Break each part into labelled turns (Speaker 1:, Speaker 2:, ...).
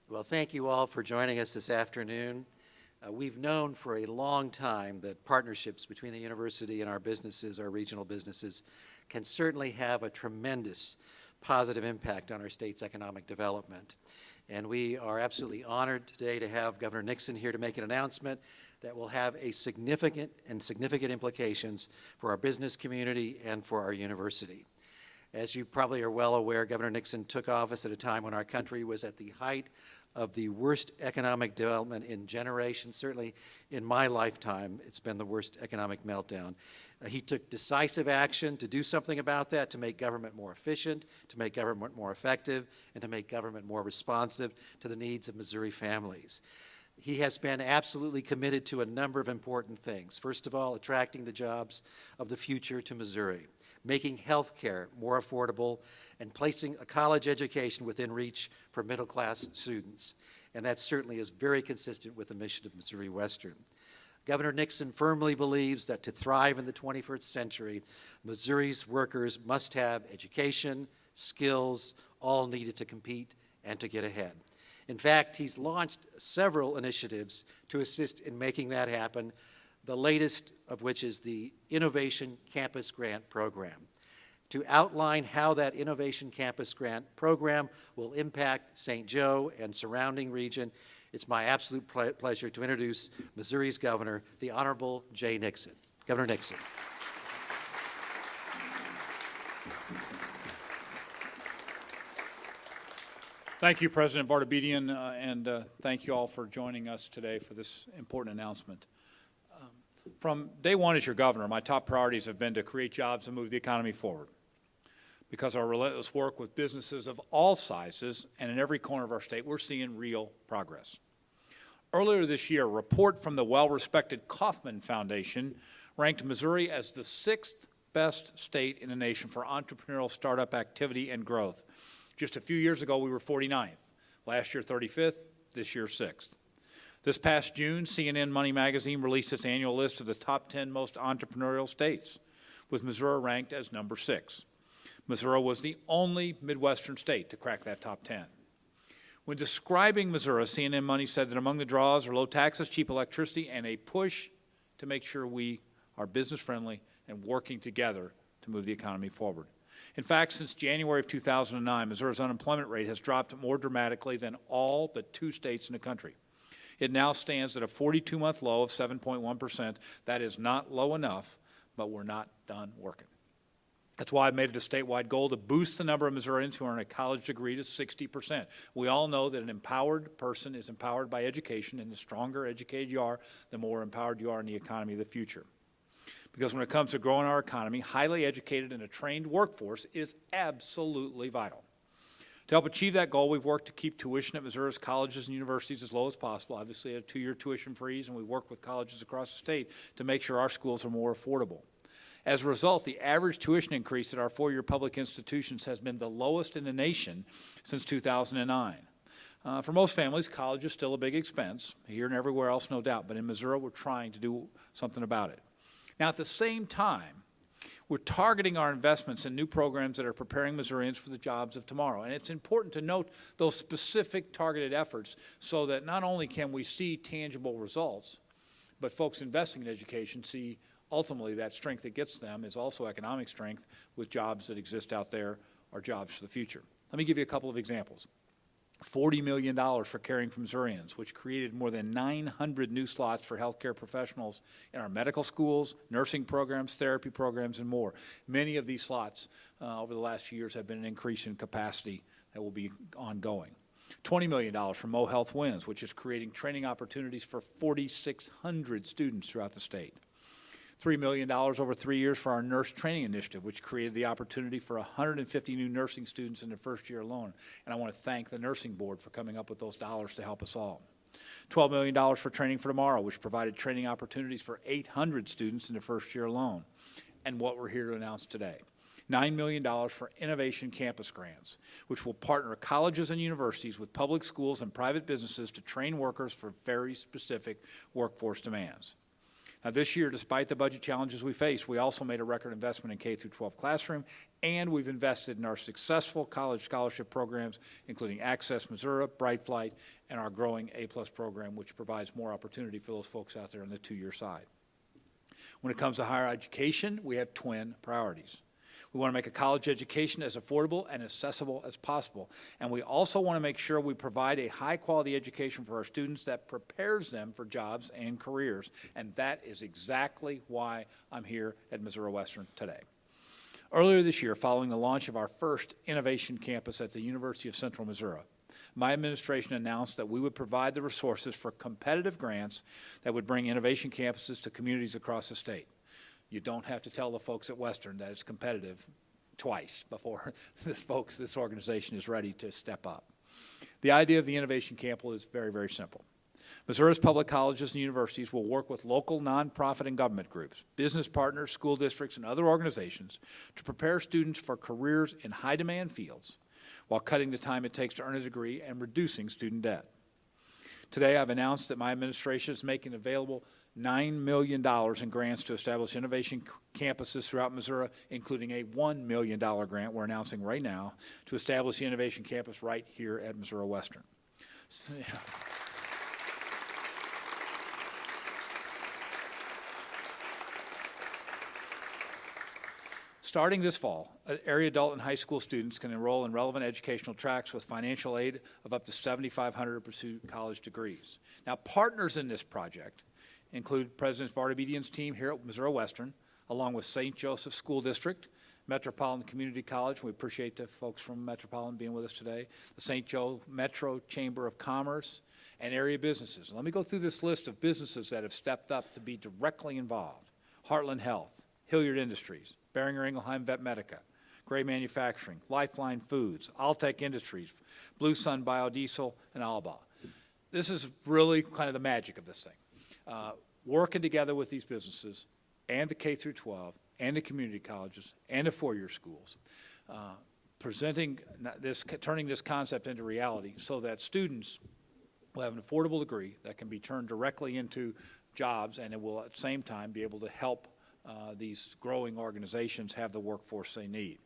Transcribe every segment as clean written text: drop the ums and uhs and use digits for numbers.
Speaker 1: Well, thank you all for joining us this afternoon. We've known for a long time that partnerships between the university and our businesses, our regional businesses, can certainly have a tremendous positive impact on our state's economic development. And we are absolutely honored today to have Governor Nixon here to make an announcement that will have a significant implications for our business community and for our university. As you probably are well aware, Governor Nixon took office at a time when our country was at the height of the worst economic development in generations. Certainly in my lifetime, it's been the worst economic meltdown. He took decisive action to do something about that, to make government more efficient, to make government more effective, and to make government more responsive to the needs of Missouri families. He has been absolutely committed to a number of important things. First of all, attracting the jobs of the future to Missouri, making health care more affordable, and placing a college education within reach for middle-class students. And that certainly is very consistent with the mission of Missouri Western. Governor Nixon firmly believes that to thrive in the 21st century, Missouri's workers must have education, skills, all needed to compete and to get ahead. In fact, he's launched several initiatives to assist in making that happen, the latest of which is the Innovation Campus Grant Program. To outline how that Innovation Campus Grant Program will impact St. Joe and surrounding region, it's my absolute pleasure to introduce Missouri's Governor, the Honorable Jay Nixon. Governor Nixon.
Speaker 2: Thank you, President Vartabedian, and thank you all for joining us today for this important announcement. From day one as your governor, my top priorities have been to create jobs and move the economy forward. Because of our relentless work with businesses of all sizes and in every corner of our state, we're seeing real progress. Earlier this year, a report from the well-respected Kauffman Foundation ranked Missouri as the 6th best state in the nation for entrepreneurial startup activity and growth. Just a few years ago, we were 49th. Last year, 35th. This year, 6th. This past June, CNN Money Magazine released its annual list of the top 10 most entrepreneurial states, with Missouri ranked as number 6. Missouri was the only Midwestern state to crack that top 10. When describing Missouri, CNN Money said that among the draws are low taxes, cheap electricity, and a push to make sure we are business-friendly and working together to move the economy forward. In fact, since January of 2009, Missouri's unemployment rate has dropped more dramatically than all but 2 states in the country. It now stands at a 42-month low of 7.1%. That is not low enough, but we're not done working. That's why I've made it a statewide goal to boost the number of Missourians who earn a college degree to 60%. We all know that an empowered person is empowered by education, and the stronger educated you are, the more empowered you are in the economy of the future. Because when it comes to growing our economy, highly educated and a trained workforce is absolutely vital. To help achieve that goal, we've worked to keep tuition at Missouri's colleges and universities as low as possible. Obviously, a 2-year tuition freeze, and we work with colleges across the state to make sure our schools are more affordable. As a result, the average tuition increase at our 4-year public institutions has been the lowest in the nation since 2009. For most families, college is still a big expense, here and everywhere else, no doubt, but in Missouri, we're trying to do something about it. Now, at the same time, we're targeting our investments in new programs that are preparing Missourians for the jobs of tomorrow. And it's important to note those specific targeted efforts so that not only can we see tangible results, but folks investing in education see ultimately that strength that gets them is also economic strength with jobs that exist out there or jobs for the future. Let me give you a couple of examples. $40 million for Caring for Missourians, which created more than 900 new slots for healthcare professionals in our medical schools, nursing programs, therapy programs, and more. Many of these slots over the last few years have been an increase in capacity that will be ongoing. $20 million for Mo Health Wins, which is creating training opportunities for 4,600 students throughout the state. $3 million over 3 years for our nurse training initiative, which created the opportunity for 150 new nursing students in their first year alone. And I want to thank the nursing board for coming up with those dollars to help us all. $12 million for Training for Tomorrow, which provided training opportunities for 800 students in their first year alone. And what we're here to announce today. $9 million for Innovation Campus Grants, which will partner colleges and universities with public schools and private businesses to train workers for very specific workforce demands. Now, this year, despite the budget challenges we face, we also made a record investment in K-12 classroom, and we've invested in our successful college scholarship programs, including Access Missouri, Bright Flight, and our growing A-plus program, which provides more opportunity for those folks out there on the two-year side. When it comes to higher education, we have twin priorities. We want to make a college education as affordable and accessible as possible. And we also want to make sure we provide a high-quality education for our students that prepares them for jobs and careers. And that is exactly why I'm here at Missouri Western today. Earlier this year, following the launch of our first innovation campus at the University of Central Missouri, my administration announced that we would provide the resources for competitive grants that would bring innovation campuses to communities across the state. You don't have to tell the folks at Western that it's competitive twice before this organization is ready to step up. The idea of the Innovation Campus is very, very simple. Missouri's public colleges and universities will work with local nonprofit and government groups, business partners, school districts, and other organizations to prepare students for careers in high-demand fields while cutting the time it takes to earn a degree and reducing student debt. Today, I've announced that my administration is making available $9 million in grants to establish innovation campuses throughout Missouri, including a $1 million grant we're announcing right now to establish the innovation campus right here at Missouri Western. So, yeah. Starting this fall, area adult and high school students can enroll in relevant educational tracks with financial aid of up to $7,500 to pursue college degrees. Now, partners in this project include President Vardabedian's team here at Missouri Western, along with St. Joseph School District, Metropolitan Community College. We appreciate the folks from Metropolitan being with us today, the St. Joe Metro Chamber of Commerce, and area businesses. Let me go through this list of businesses that have stepped up to be directly involved. Heartland Health, Hilliard Industries, Beringer Ingelheim Vet Medica, Gray Manufacturing, Lifeline Foods, Altec Industries, Blue Sun Biodiesel, and Alba. This is really kind of the magic of this thing. Working together with these businesses and the K through 12 and the community colleges and the four-year schools, turning this concept into reality so that students will have an affordable degree that can be turned directly into jobs, and it will at the same time be able to help these growing organizations have the workforce they need.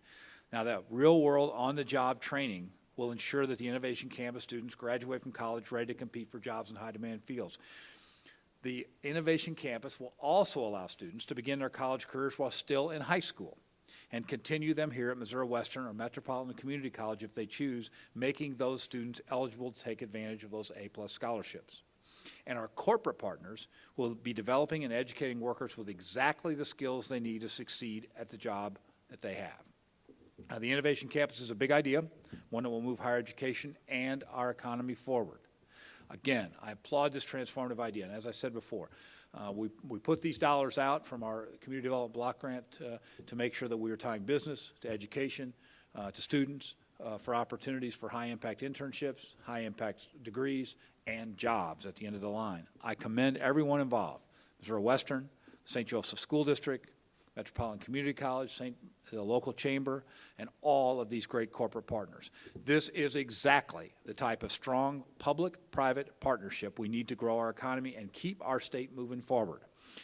Speaker 2: Now, that real-world, on-the-job training will ensure that the Innovation Campus students graduate from college ready to compete for jobs in high-demand fields. The Innovation Campus will also allow students to begin their college careers while still in high school and continue them here at Missouri Western or Metropolitan Community College if they choose, making those students eligible to take advantage of those A+ scholarships. And our corporate partners will be developing and educating workers with exactly the skills they need to succeed at the job that they have. Now, the Innovation Campus is a big idea, one that will move higher education and our economy forward. Again, I applaud this transformative idea, and as I said before, we put these dollars out from our Community Development Block Grant to make sure that we are tying business to education, to students, for opportunities for high-impact internships, high-impact degrees, and jobs at the end of the line. I commend everyone involved, Missouri Western, St. Joseph School District, Metropolitan Community College, the local chamber, and all of these great corporate partners. This is exactly the type of strong public-private partnership we need to grow our economy and keep our state moving forward.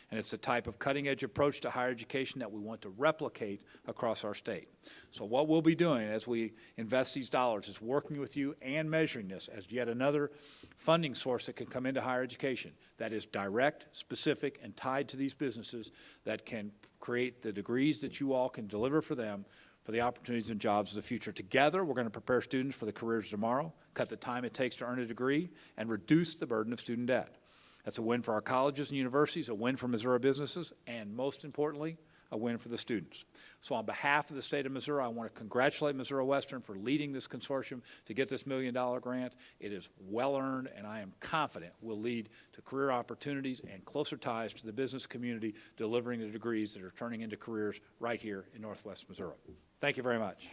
Speaker 2: And it's the type of cutting-edge approach to higher education that we want to replicate across our state. So what we'll be doing as we invest these dollars is working with you and measuring this as yet another funding source that can come into higher education that is direct, specific, and tied to these businesses that can create the degrees that you all can deliver for them for the opportunities and jobs of the future. Together, we're going to prepare students for the careers of tomorrow, cut the time it takes to earn a degree, and reduce the burden of student debt. That's a win for our colleges and universities, a win for Missouri businesses, and most importantly, a win for the students. So on behalf of the state of Missouri, I want to congratulate Missouri Western for leading this consortium to get this $1 million grant. It is well earned, and I am confident will lead to career opportunities and closer ties to the business community, delivering the degrees that are turning into careers right here in Northwest Missouri. Thank you very much.